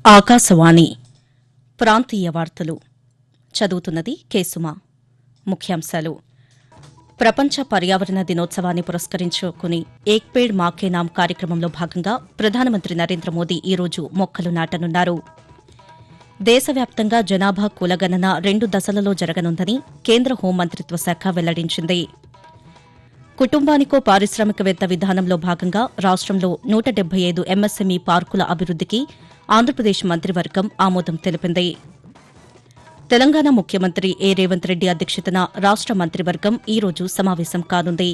ఆకాశవాణి ప్రాంతీయ వార్తలు చదువుతున్నది కేసుమా. ముఖ్యాంశాలు: ప్రపంచ పర్యావరణ దినోత్సవాన్ని పురస్కరించుకుని ఏక్ పేడ్ మా కే నామ్ కార్యక్రమంలో భాగంగా ప్రధానమంత్రి నరేంద్ర మోదీ ఈరోజు మొక్కలు నాటనున్నారు. దేశవ్యాప్తంగా జనాభా కులగణన 2 దశలలో జరగనుందని కేంద్ర హోంమంత్రిత్వ శాఖ వెల్లడించింది. కుటుంబానికో పారిశ్రామికవేత్త విధానంలో భాగంగా రాష్టంలో 175 ఎంఎస్ఎంఈ పార్కుల అభివృద్దికి ఆంధ్రప్రదేశ్ మంత్రివర్గం ఆమోదం తెలిపింది. తెలంగాణ ముఖ్యమంత్రి రేవంత్ రెడ్డి అధ్యక్షతన రాష్ట మంత్రివర్గం ఈరోజు సమావేశం కానుంది.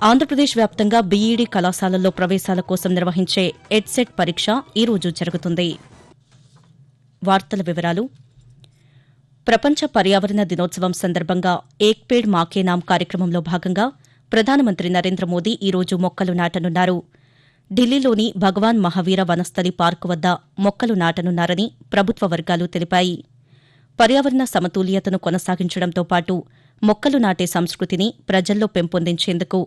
ఆంధ్రప్రదేశ్ వ్యాప్తంగా బీఈడీ కళాశాలల్లో ప్రవేశాల కోసం నిర్వహించే ఎడ్సెట్ పరీక్ష ఈరోజు జరుగుతుంది. వార్తల వివరాలు: ప్రపంచ పర్యావరణ దినోత్సవం సందర్భంగా ఏక్ పేడ్ మా కే నామ్ కార్యక్రమంలో భాగంగా ప్రధానమంత్రి నరేంద్ర మోదీ ఈరోజు మొక్కలు నాటనున్నారు. ఢిల్లీలోని భగవాన్ మహావీర వనస్థలి పార్కు వద్ద మొక్కలు నాటనున్నారని ప్రభుత్వ వర్గాలు తెలిపాయి. పర్యావరణ సమతుల్యతను కొనసాగించడంతో పాటు మొక్కలు నాటే సంస్కృతిని ప్రజల్లో పెంపొందించేందుకు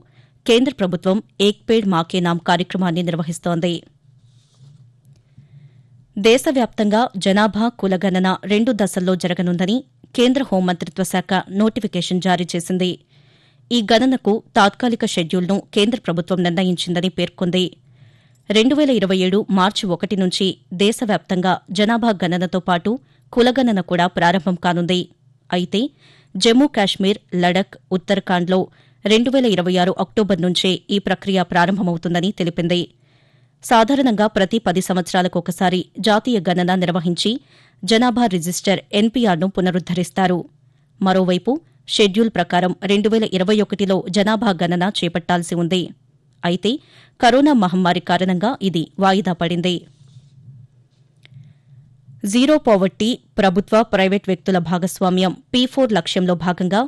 కేంద్ర ప్రభుత్వం ఏక్ పేడ్ మా కే నామ్ కార్యక్రమాన్ని నిర్వహిస్తోంది. దేశవ్యాప్తంగా జనాభా కులగణన 2 దశల్లో జరగనుందని కేంద్ర హోంమంత్రిత్వ శాఖ నోటిఫికేషన్ జారీ చేసింది. ఈ గణనకు తాత్కాలిక షెడ్యూల్ను కేంద్ర ప్రభుత్వం నిర్ణయించిందని పేర్కొంది. 2027 మార్చి 1 నుంచి దేశవ్యాప్తంగా జనాభా గణనతో పాటు కులగణన కూడా ప్రారంభం కానుంది. అయితే జమ్మూ కాశ్మీర్, లడఖ్, ఉత్తరాఖండ్లో 2026 అక్టోబర్ నుంచే ఈ ప్రక్రియ ప్రారంభమవుతుందని తెలిపింది. సాధారణంగా ప్రతి 10 సంవత్సరాలకు ఒకసారి జాతీయ గణన నిర్వహించి జనాభా రిజిస్టర్ ఎన్పీఆర్ను పునరుద్దరిస్తారు. మరోవైపు షెడ్యూల్ ప్రకారం 2021లో జనాభా గణన చేపట్టాల్సి ఉంది. అయితే కరోనా మహమ్మారి కారణంగా ఇది వాయిదా పడింది. జీరో పావర్టీ ప్రభుత్వ, ప్రైవేట్ వ్యక్తుల భాగస్వామ్యం P4 లక్ష్యంలో భాగంగా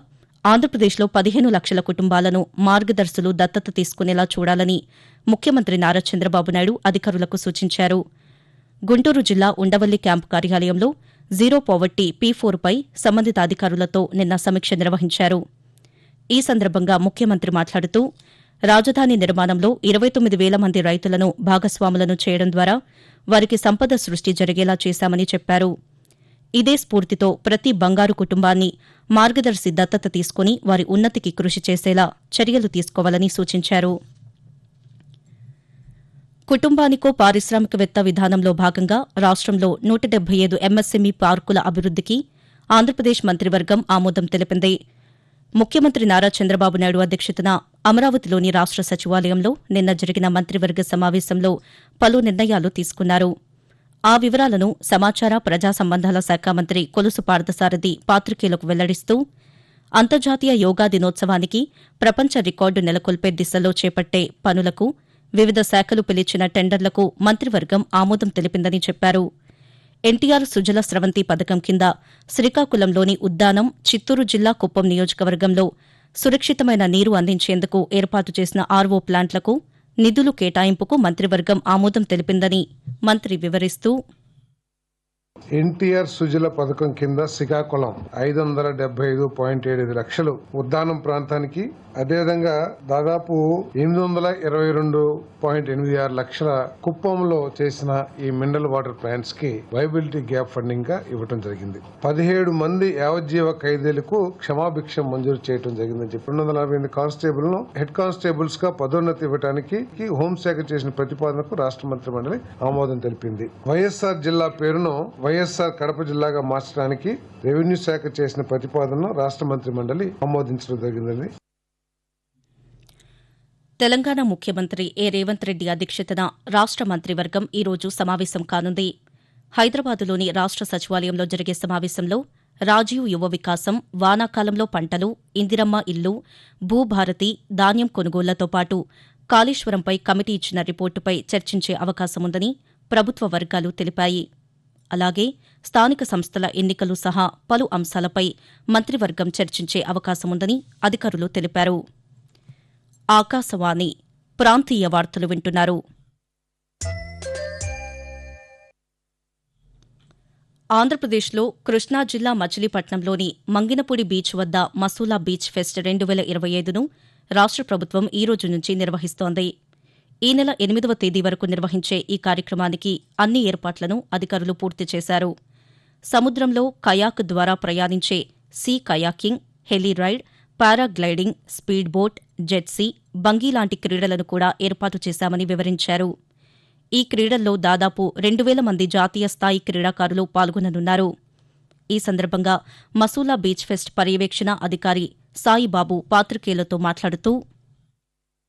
ఆంధ్రప్రదేశ్లో 15 లక్షల కుటుంబాలను మార్గదర్శులు దత్తత తీసుకునేలా చూడాలని ముఖ్యమంత్రి నారా చంద్రబాబు నాయుడు అధికారులకు సూచించారు. గుంటూరు జిల్లా ఉండవల్లి క్యాంపు కార్యాలయంలో జీరో పావర్టీ P4 పై సంబంధిత అధికారులతో నిన్న సమీక్ష నిర్వహించారు. ఈ సందర్భంగా ముఖ్యమంత్రి మాట్లాడుతూ రాజధాని నిర్మాణంలో 29,000 మంది రైతులను భాగస్వాములను చేయడం ద్వారా వారికి సంపద సృష్టి జరిగేలా చేశామని చెప్పారు. ఇదే స్ఫూర్తితో ప్రతి బంగారు కుటుంబాన్ని మార్గదర్శి దత్తత తీసుకుని వారి ఉన్నతికి కృషి చేసేలా చర్యలు తీసుకోవాలని సూచించారు. కుటుంబానికో పారిశ్రామికవేత్త విధానంలో భాగంగా రాష్టంలో 175 ఎంఎస్ఎంఈ పార్కుల అభివృద్దికి ఆంధ్రప్రదేశ్ మంత్రివర్గం ఆమోదం తెలిపింది. ముఖ్యమంత్రి నారా చంద్రబాబు నాయుడు అధ్యక్షతన అమరావతిలోని రాష్ట సచివాలయంలో నిన్న జరిగిన మంత్రివర్గ సమావేశంలో పలు నిర్ణయాలు తీసుకున్నారు. ఆ వివరాలను సమాచార ప్రజా సంబంధాల శాఖ మంత్రి కొలుసు పార్థసారథి పాతికేయులకు వెల్లడిస్తూ అంతర్జాతీయ యోగా దినోత్సవానికి ప్రపంచ రికార్డు నెలకొల్పే దిశలో చేపట్టే పనులకు వివిధ శాఖలు పిలిచిన టెండర్లకు మంత్రివర్గం ఆమోదం తెలిపిందని చెప్పారు. ఎన్టీఆర్ సుజల స్రవంతి పథకం కింద శ్రీకాకుళంలోని ఉద్దానం, చిత్తూరు జిల్లా కుప్పం నియోజకవర్గంలో సురక్షితమైన నీరు అందించేందుకు ఏర్పాటు చేసిన ఆర్వో ప్లాంట్లకు నిధులు కేటాయింపుకు మంత్రివర్గం ఆమోదం తెలిపిందని మంత్రి వివరిస్తూ, ఎన్టీఆర్ సుజల పథకం కింద శ్రీకాకుళం 575.75 లక్షలు, ఉద్దానం ప్రాంతానికి అదేవిధంగా దాదాపు 822.86 లక్షల కుప్పంలో చేసిన ఈ మినరల్ వాటర్ ప్లాంట్స్ కి వైబిలిటీ గ్యాప్ ఫండింగ్ గా ఇవ్వడం జరిగింది. 17 మంది యావజ్జీవ ఖైదీలకు క్షమాభిక్ష మంజూరు చేయడం జరిగిందని చెప్పి 248 కానిస్టేబుల్ ను హెడ్ కానిస్టేబుల్స్ గా పదోన్నతి ఇవ్వడానికి హోంశాఖ చేసిన ప్రతిపాదనకు రాష్ట్ర మంత్రి మండలి ఆమోదం తెలిపింది. వైఎస్ఆర్ జిల్లా పేరును వైఎస్ఆర్ కడప జిల్లాగా మార్చడానికి రెవెన్యూ శాఖ చేసిన ప్రతిపాదనను రాష్ట్ర మంత్రి మండలి ఆమోదించడం జరిగిందని. తెలంగాణ ముఖ్యమంత్రి రేవంత్ రెడ్డి అధ్యక్షతన రాష్ట మంత్రివర్గం ఈరోజు సమావేశం కానుంది. హైదరాబాదులోని రాష్ట సచివాలయంలో జరిగే సమావేశంలో రాజీవ్ యువ వికాసం, వానాకాలంలో పంటలు, ఇందిరమ్మ ఇల్లు, భూభారతి, ధాన్యం కొనుగోళ్లతో పాటు కాళేశ్వరంపై కమిటీ ఇచ్చిన రిపోర్టుపై చర్చించే అవకాశముందని ప్రభుత్వ వర్గాలు తెలిపాయి. అలాగే స్థానిక సంస్థల ఎన్నికలు సహా పలు అంశాలపై మంత్రివర్గం చర్చించే అవకాశముందని అధికారులు తెలిపారు. ఆకాశవాణి ప్రాంతీయ వార్తలు వింటున్నారు. ఆంధ్రప్రదేశ్లో కృష్ణా జిల్లా మచిలీపట్నంలోని మంగినపూడి బీచ్ వద్ద మసూలా బీచ్ ఫెస్ట్ 2025ను రాష్ట ప్రభుత్వం ఈ రోజు నుంచి నిర్వహిస్తోంది. ఈ నెల 8వ తేదీ వరకు నిర్వహించే ఈ కార్యక్రమానికి అన్ని ఏర్పాట్లను అధికారులు పూర్తి చేశారు. సముద్రంలో కయాక్ ద్వారా ప్రయాణించే sea kayaking, heli ride, paragliding, speed boat, jet ski, bungee లాంటి క్రీడలను కూడా ఏర్పాటు చేశామని వివరించారు. ఈ క్రీడల్లో దాదాపు 2,000 మంది జాతీయ స్థాయి క్రీడాకారులు పాల్గొననున్నారు. ఈ సందర్భంగా మసూలా బీచ్ ఫెస్ట్ పర్యవేక్షణ అధికారి సాయిబాబు పాత్రికేయులతో మాట్లాడుతూ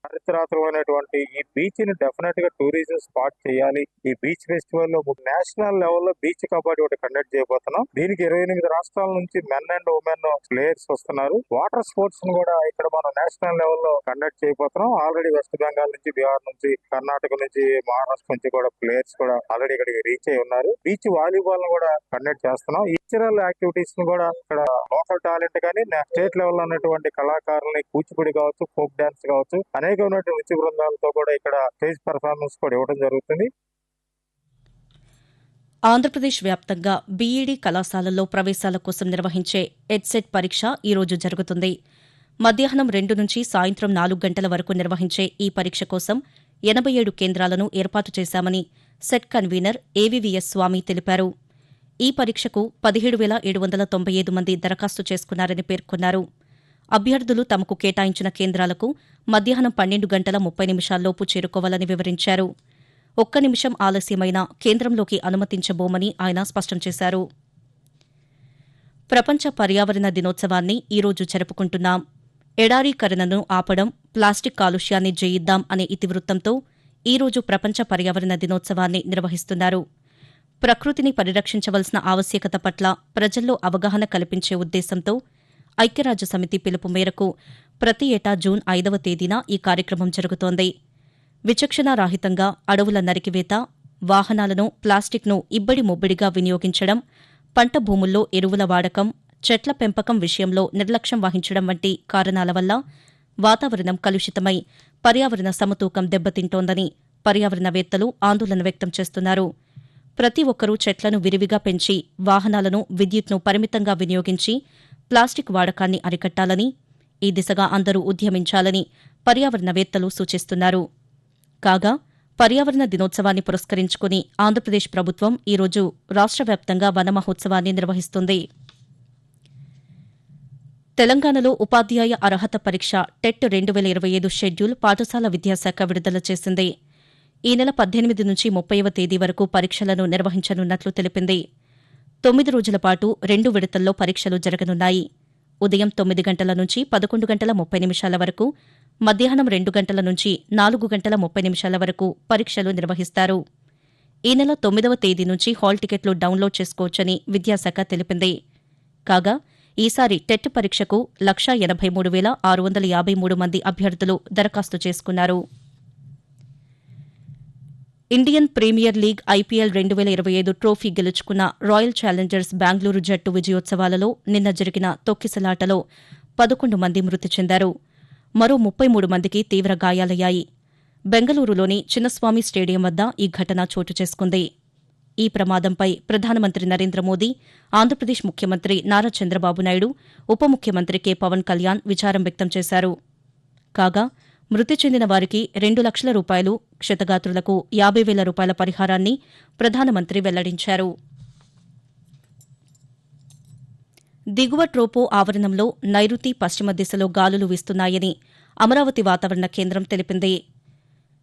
చారిత్రాత్మకమైనటువంటి ఈ బీచ్ ని డెఫినెట్ గా టూరిజం స్పాట్ చేయాలి. ఈ బీచ్ ఫెస్టివల్ లో నేషనల్ లెవెల్ లో బీచ్ కబడ్డీ ఒకటి కండక్ట్ చేయబోతున్నాం. దీనికి 28 రాష్ట్రాల నుంచి మెన్ అండ్ ఉమెన్ ప్లేయర్స్ వస్తున్నారు. వాటర్ స్పోర్ట్స్ ను కూడా ఇక్కడ మనం నేషనల్ లెవెల్ లో కండక్ట్ చేయబోతున్నాం. ఆల్రెడీ వెస్ట్ బెంగాల్ నుంచి, బీహార్ నుంచి, కర్ణాటక నుంచి, మహారాష్ట్ర నుంచి కూడా ప్లేయర్స్ కూడా ఆల్రెడీ ఇక్కడికి రీచ్ అయి ఉన్నారు. బీచ్ వాలీబాల్ ను కూడా కండక్ట్ చేస్తున్నాం. కల్చరల్ యాక్టివిటీస్ ను కూడా ఇక్కడ లోకల్ టాలెంట్ కానీ స్టేట్ లెవెల్ లో ఉన్నటువంటి కళాకారుల్ని కూచిపూడి కావచ్చు, ఫోక్ డాన్స్ కావచ్చు, అనేక నృత్య బృందాలతో కూడా ఇక్కడ స్టేజ్ పర్ఫార్మెన్స్ కూడా ఇవ్వడం జరుగుతుంది. ఆంధ్రప్రదేశ్ వ్యాప్తంగా బీఈడీ కళాశాలల్లో ప్రవేశాల కోసం నిర్వహించే ఎడ్సెట్ పరీక్ష ఈ రోజు జరుగుతుంది. మధ్యాహ్నం 2 నుంచి సాయంత్రం 4 గంటల వరకు నిర్వహించే ఈ పరీక్ష కోసం 87 కేంద్రాలను ఏర్పాటు చేశామని సెట్ కన్వీనర్ ఏవీవీఎస్ స్వామి తెలిపారు. ఈ పరీక్షకు 17,795 మంది దరఖాస్తు చేసుకున్నారని పేర్కొన్నారు. అభ్యర్థులు తమకు కేటాయించిన కేంద్రాలకు మధ్యాహ్నం 12 గంటల 30 నిమిషాల్లోపు చేరుకోవాలని వివరించారు. 1 నిమిషం ఆలస్యమైనా కేంద్రంలోకి అనుమతించబోమని ఆయన స్పష్టం చేశారు. ప్రపంచ పర్యావరణ దినోత్సవాన్ని ఈ రోజు జరుపుకుంటున్నాం. ఎడారీకరణను ఆపడం, ప్లాస్టిక్ కాలుష్యాన్ని జయిద్దాం అనే ఇతివృత్తంతో ఈ రోజు ప్రపంచ పర్యావరణ దినోత్సవాన్ని నిర్వహిస్తున్నారు. ప్రకృతిని పరిరక్షించవలసిన ఆవశ్యకత పట్ల ప్రజల్లో అవగాహన కల్పించే ఉద్దేశంతో ఐక్యరాజ్యసమితి పిలుపు మేరకు ప్రతి ఏటా జూన్ 5వ తేదీన ఈ కార్యక్రమం జరుగుతోంది. విచక్షణారహితంగా అడవుల నరికివేత, వాహనాలను, ప్లాస్టిక్ను ఇబ్బడి ముబ్బడిగా వినియోగించడం, పంట భూముల్లో ఎరువుల వాడకం, చెట్ల పెంపకం విషయంలో నిర్లక్ష్యం వహించడం వంటి కారణాల వల్ల వాతావరణం కలుషితమై పర్యావరణ సమతూకం దెబ్బతింటోందని పర్యావరణవేత్తలు ఆందోళన వ్యక్తం చేస్తున్నారు. ప్రతి ఒక్కరూ చెట్లను విరివిగా పెంచి, వాహనాలను, విద్యుత్ను పరిమితంగా వినియోగించి ప్లాస్టిక్ వాడకాన్ని అరికట్టాలని, ఈ దిశగా అందరూ ఉద్యమించాలని పర్యావరణవేత్తలు సూచిస్తున్నారు. కాగా పర్యావరణ దినోత్సవాన్ని పురస్కరించుకుని ఆంధ్రప్రదేశ్ ప్రభుత్వం ఈరోజు రాష్ట్ర వ్యాప్తంగా వన మహోత్సవాన్ని నిర్వహిస్తుంది. తెలంగాణలో ఉపాధ్యాయ అర్హత పరీక్ష టెట్ 2025 షెడ్యూల్ పాఠశాల విద్యాశాఖ విడుదల చేసింది. ఈ నెల 18 నుంచి 30వ తేదీ వరకు పరీక్షలను నిర్వహించనున్నట్లు తెలిపింది. 9 రోజుల పాటు 2 విడతల్లో పరీక్షలు జరగనున్నాయి. ఉదయం 9 గంటల నుంచి 11 గంటల 30 నిమిషాల వరకు, మధ్యాహ్నం 2 గంటల నుంచి 4 గంటల 30 నిమిషాల వరకు పరీక్షలు నిర్వహిస్తారు. ఈ నెల 9వ తేదీ నుంచి హాల్ టికెట్లు డౌన్లోడ్ చేసుకోవచ్చని విద్యాశాఖ తెలిపింది. కాగా ఈసారి టెట్ పరీక్షకు 1,83,653 మంది అభ్యర్థులు దరఖాస్తు చేసుకున్నారు. Indian Premier League IPL 2025 trophy గెలుచుకున్న రాయల్ ఛాలెంజర్స్ బెంగళూరు జట్టు విజయోత్సవాలలో నిన్న జరిగిన తొక్కిసలాటలో 11 మంది మృతి చెందారు. మరో 33 మందికి తీవ్ర గాయాలయ్యాయి. బెంగళూరులోని చిన్నస్వామి స్టేడియం వద్ద ఈ ఘటన చోటు చేసుకుంది. ఈ ప్రమాదంపై ప్రధానమంత్రి నరేంద్ర మోదీ, ఆంధ్రప్రదేశ్ ముఖ్యమంత్రి నారా చంద్రబాబు నాయుడు, ఉప ముఖ్యమంత్రి కె పవన్ కళ్యాణ్ విచారం వ్యక్తం చేశారు. కాగా మృతి చెందిన వారికి 2 లక్షల రూపాయలు, క్షతగాత్రులకు 50,000 రూపాయల పరిహారాన్ని ప్రధానమంత్రి వెల్లడించారు. దిగువ ట్రోపో ఆవరణంలో నైరుతి పశ్చిమ దిశలో గాలులు వీస్తున్నాయని అమరావతి వాతావరణ కేంద్రం తెలిపింది.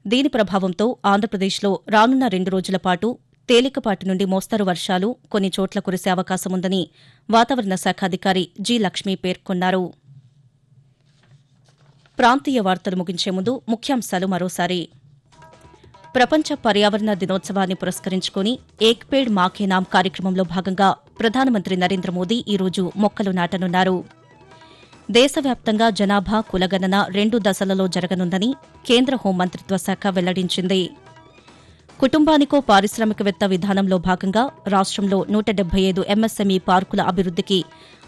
దీని ప్రభావంతో ఆంధ్రప్రదేశ్లో రానున్న 2 రోజుల పాటు తేలికపాటి నుండి మోస్తరు వర్షాలు, కొన్ని చోట్ల కురిసే అవకాశముందని వాతావరణ శాఖ అధికారి జి. లక్ష్మి పేర్కొన్నారు. ప్రాంతీయ వార్తలు ముగించే ముందు ముఖ్యాంశాలు మరోసారి. ప్రపంచ పర్యావరణ దినోత్సవాన్ని పురస్కరించుకుని ఏక్ పేడ్ మా కే నామ్ కార్యక్రమంలో భాగంగా ప్రధానమంత్రి నరేంద్ర మోదీ ఈరోజు మొక్కలు నాటనున్నారు. దేశవ్యాప్తంగా జనాభా కులగణన 2 దశలలో జరగనుందని కేంద్ర హోంమంత్రిత్వ శాఖ వెల్లడించింది. కుటుంబానికో పారిశ్రామికవేత్త విధానంలో భాగంగా రాష్ట్రంలో 175 ఎంఎస్ఎంఈ పార్కుల అభివృద్దికి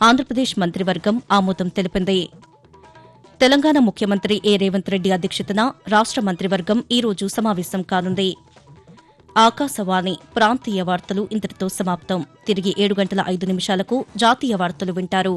ఆంధ్రప్రదేశ్ మంత్రివర్గం ఆమోదం తెలిపింది. తెలంగాణ ముఖ్యమంత్రి ఏ రేవంత్ రెడ్డి అధ్యక్షతన రాష్ట్ర మంత్రివర్గం ఈ రోజు సమావేశం కానుంది. ఆకాశవాణి ప్రాంతీయ వార్తలు ఇంతటితో సమాప్తం. తిరిగి 7 గంటల 5 నిమిషాలకు జాతీయ వార్తలు వింటారు.